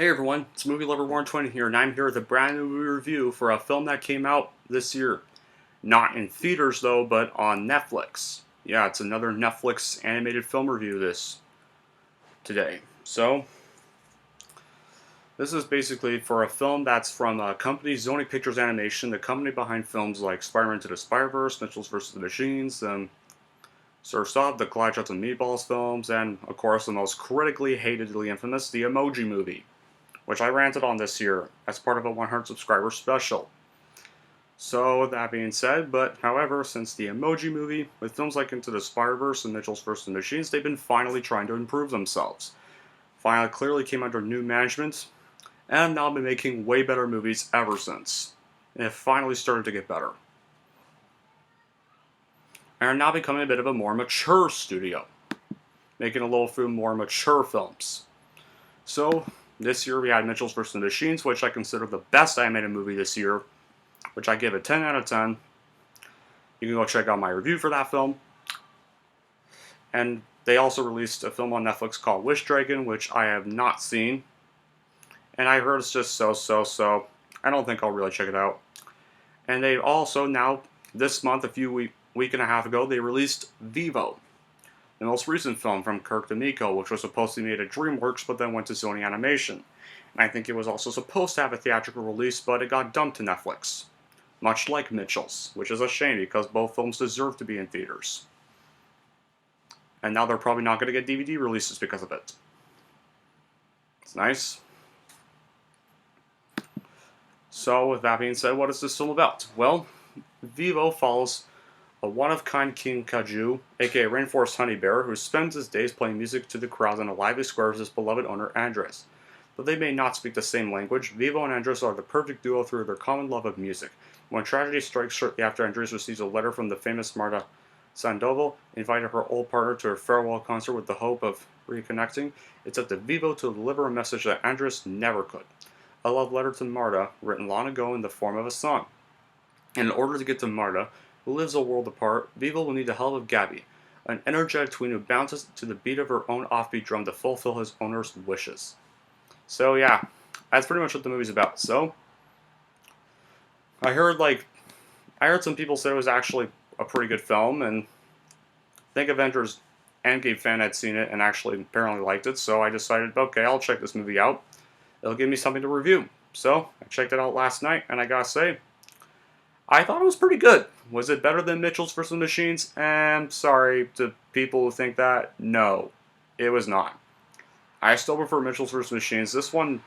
Hey everyone, it's Movie Lover 120 here, and I'm here with a brand new movie review for a film that came out this year. Not in theaters though, but on Netflix. Yeah, it's another Netflix animated film review today. So, this is basically for a film that's from a company, Sony Pictures Animation, the company behind films like Spider-Man Into the Spider-Verse, Mitchells vs. the Machines, Surf's Up, the Clyde Shots and Meatballs films, and of course the most critically hatedly infamous, the Emoji Movie, which I ranted on this year as part of a 100 subscriber special. So, that being said, however, since the Emoji Movie, with films like Into the Spider-Verse and Mitchells vs. the Machines, they've been finally trying to improve themselves. Finally clearly came under new management, and now been making way better movies ever since. And it finally started to get better. And are now becoming a bit of a more mature studio, making a little few more mature films. So, this year we had Mitchells vs. the Machines, which I consider the best animated movie this year, which I give a 10 out of 10. You can go check out my review for that film. And they also released a film on Netflix called Wish Dragon, which I have not seen. And I heard it's just so. I don't think I'll really check it out. And they also now, this month, week and a half ago, they released Vivo, the most recent film from Kirk D'Amico, which was supposed to be made at DreamWorks, but then went to Sony Animation. And I think it was also supposed to have a theatrical release, but it got dumped to Netflix. Much like Mitchell's, which is a shame because both films deserve to be in theaters. And now they're probably not going to get DVD releases because of it. It's nice. So, with that being said, what is this film about? Well, Vivo follows a one-of-kind King Kaju, aka Rainforest Honey Bear, who spends his days playing music to the crowd in a lively square with his beloved owner Andres. Though they may not speak the same language, Vivo and Andres are the perfect duo through their common love of music. When tragedy strikes shortly after Andres receives a letter from the famous Marta Sandoval, inviting her old partner to her farewell concert with the hope of reconnecting, it's up to Vivo to deliver a message that Andres never could. A love letter to Marta, written long ago in the form of a song. And in order to get to Marta, who lives a world apart, Vivo will need the help of Gabby, an energetic tween who bounces to the beat of her own offbeat drum to fulfill his owner's wishes. So yeah, that's pretty much what the movie's about. So, I heard some people say it was actually a pretty good film, and I think Avengers Endgame fan had seen it and actually apparently liked it, so I decided, okay, I'll check this movie out. It'll give me something to review. So, I checked it out last night, and I gotta say, I thought it was pretty good. Was it better than Mitchells vs. Machines? Sorry to people who think that. No, it was not. I still prefer Mitchells vs. Machines. This one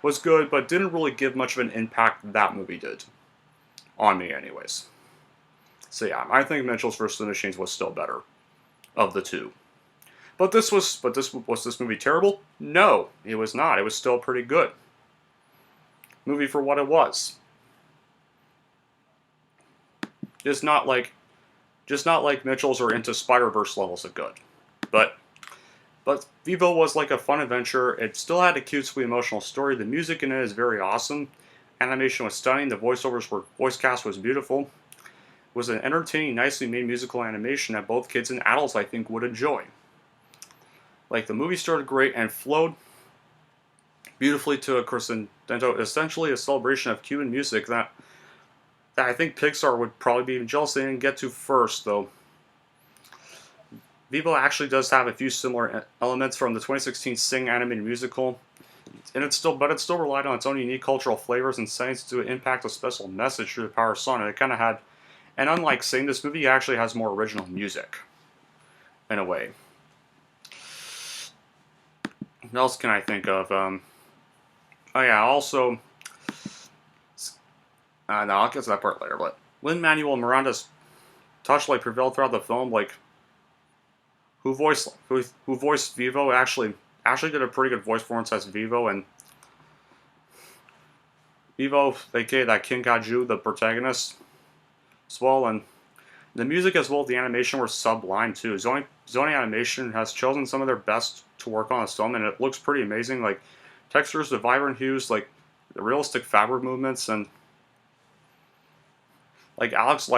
was good, but didn't really give much of an impact that movie did. On me, anyways. So yeah, I think Mitchells vs. Machines was still better of the two. Was this movie terrible? No, it was not. It was still pretty good. Movie for what it was. Just not like Mitchell's or Into Spider-Verse levels of good. But Vivo was like a fun adventure. It still had a cute, sweet, emotional story. The music in it is very awesome. Animation was stunning. The voice cast was beautiful. It was an entertaining, nicely made musical animation that both kids and adults, I think, would enjoy. Like, the movie started great and flowed beautifully to a crescendo, essentially a celebration of Cuban music that I think Pixar would probably be even jealous they didn't get to first, though. Vivo actually does have a few similar elements from the 2016 Sing animated musical, and it still relied on its own unique cultural flavors and settings to impact a special message through the power of song. And it kind of had, and unlike Sing, this movie actually has more original music, in a way. What else can I think of? Oh yeah, also, no, I'll get to that part later. But Lin-Manuel Miranda's touchlight prevailed throughout the film. Like, who voiced Vivo actually did a pretty good voice performance as Vivo, and Vivo, aka that King Kaju, the protagonist, as well, and the music as well as the animation were sublime too. Sony Animation has chosen some of their best to work on this film, and it looks pretty amazing. Like, textures, the vibrant hues, like the realistic fabric movements, and like Alex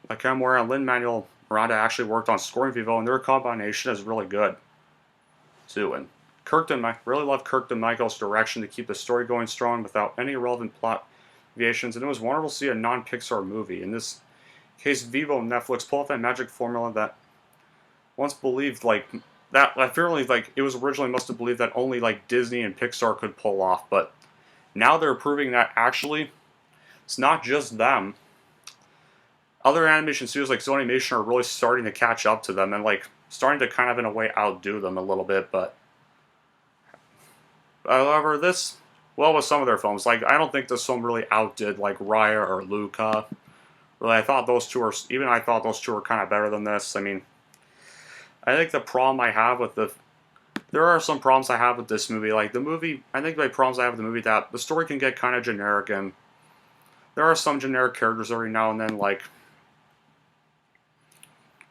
Camora and Lin-Manuel Miranda actually worked on scoring Vivo, and their combination is really good too. And really love Kirkton Michael's direction to keep the story going strong without any irrelevant plot deviations, and it was wonderful to see a non-Pixar movie. In this case, Vivo and Netflix pull off that magic formula that once believed like that. I feel like it was originally must have believed that only like Disney and Pixar could pull off, but now they're proving that actually it's not just them. Other animation studios like Sony Animation are really starting to catch up to them and like starting to kind of in a way outdo them a little bit. But however, with some of their films, like I don't think this film really outdid like Raya or Luca. Really, I thought those two were kind of better than this. I mean, I think the problem I have with there are some problems I have with this movie. Like the movie, I think the problems I have with the movie that the story can get kind of generic, and there are some generic characters every now and then, like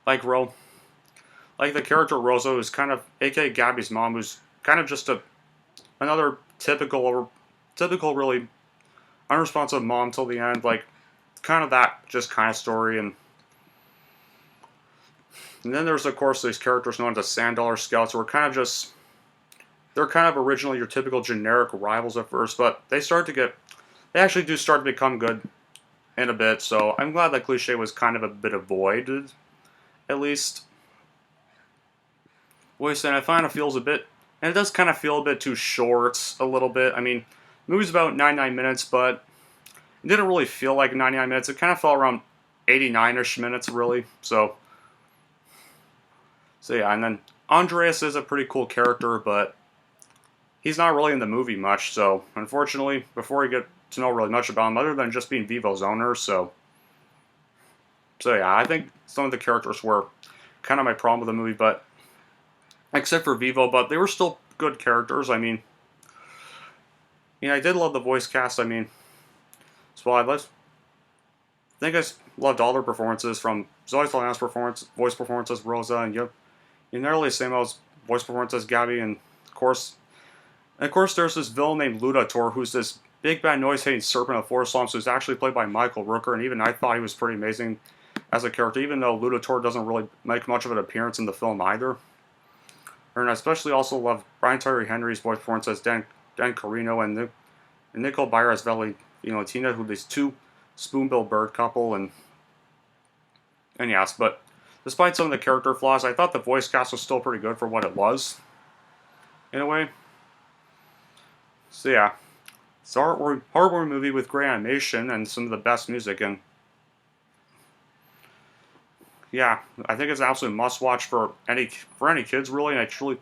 like the character Rosa, who's kind of aka Gabby's mom, who's kind of just another typical really unresponsive mom till the end, like kind of that just kind of story. And then there's, of course, these characters known as the Sand Dollar Scouts, who are kind of they're kind of originally your typical generic rivals at first, but they actually do start to become good in a bit, so I'm glad that cliche was kind of a bit avoided, at least. Voice, and I find it feels a bit, and it does kind of feel a bit too short, a little bit. I mean, the movie's about 99 minutes, but it didn't really feel like 99 minutes. It kind of felt around 89-ish minutes, really, so yeah, and then Andreas is a pretty cool character, but he's not really in the movie much, so unfortunately, before you get to know really much about him, other than just being Vivo's owner, so yeah, I think some of the characters were kind of my problem with the movie, but except for Vivo, but they were still good characters. I mean, I did love the voice cast. I mean, I think I loved all their performances, from Zoe Saldana's voice performance as Rosa, and nearly the same as voice performance as Gabby, and of course there's this villain named Ludator, who's this big bad noise-hating serpent of four slumps, who's actually played by Michael Rooker, and even I thought he was pretty amazing as a character, even though Ludator doesn't really make much of an appearance in the film either. And I especially also love Brian Tyree Henry's voice performance as Dan Carino, and Nicole Byer as Valentina, who these two spoonbill bird couple, and yes, but despite some of the character flaws, I thought the voice cast was still pretty good for what it was, in a way. So yeah, it's a heartwarming movie with great animation and some of the best music, and yeah, I think it's an absolute must-watch for any kids, really. And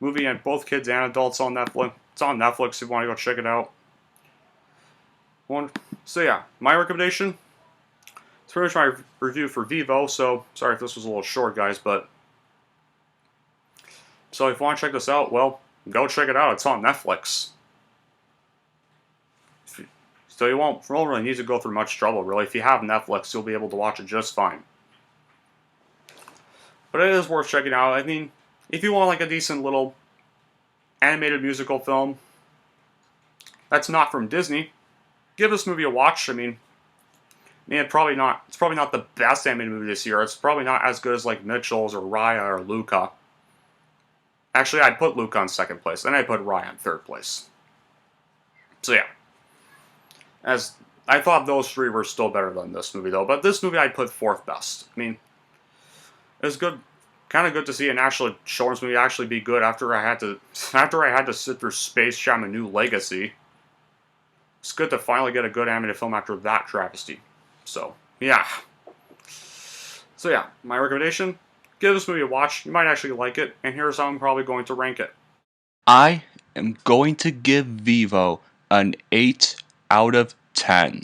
movie, and both kids and adults on Netflix. It's on Netflix if you want to go check it out. So yeah, my recommendation. It's pretty much my review for Vivo. So sorry if this was a little short, guys, but so if you want to check this out, well, go check it out. It's on Netflix. So you won't really need to go through much trouble, really. If you have Netflix, you'll be able to watch it just fine. But it is worth checking out. I mean, if you want like a decent little animated musical film that's not from Disney, give this movie a watch. I mean, it's probably not the best animated movie this year. It's probably not as good as like Mitchell's or Raya or Luca. Actually, I'd put Luca in second place, and I'd put Raya in third place. So yeah. As I thought those three were still better than this movie, though. But this movie I'd put fourth best. I mean, it was good, kind of good to see an actual children's movie actually be good after I had to sit through Space Jam: A New Legacy. It's good to finally get a good animated film after that travesty. So yeah. My recommendation: give this movie a watch. You might actually like it, and here's how I'm probably going to rank it. I am going to give Vivo an 8 out of 10.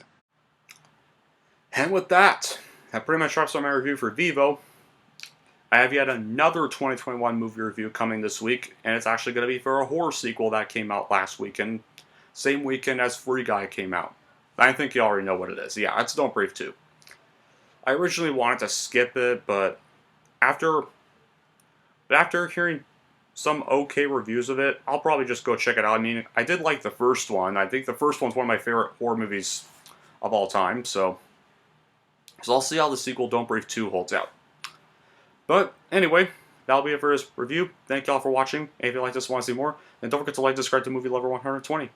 And with that pretty much wraps up my review for Vivo. I have yet another 2021 movie review coming this week, and it's actually going to be for a horror sequel that came out last weekend, same weekend as Free Guy came out. I think you already know what it is. Yeah, it's Don't Breathe 2. I originally wanted to skip it, but after hearing some okay reviews of it, I'll probably just go check it out. I mean, I did like the first one. I think the first one's one of my favorite horror movies of all time, so I'll see how the sequel, Don't Breathe 2, holds out. But anyway, that'll be it for his review. Thank y'all for watching. If you like this and want to see more, then don't forget to like, subscribe to Movie Lover 120.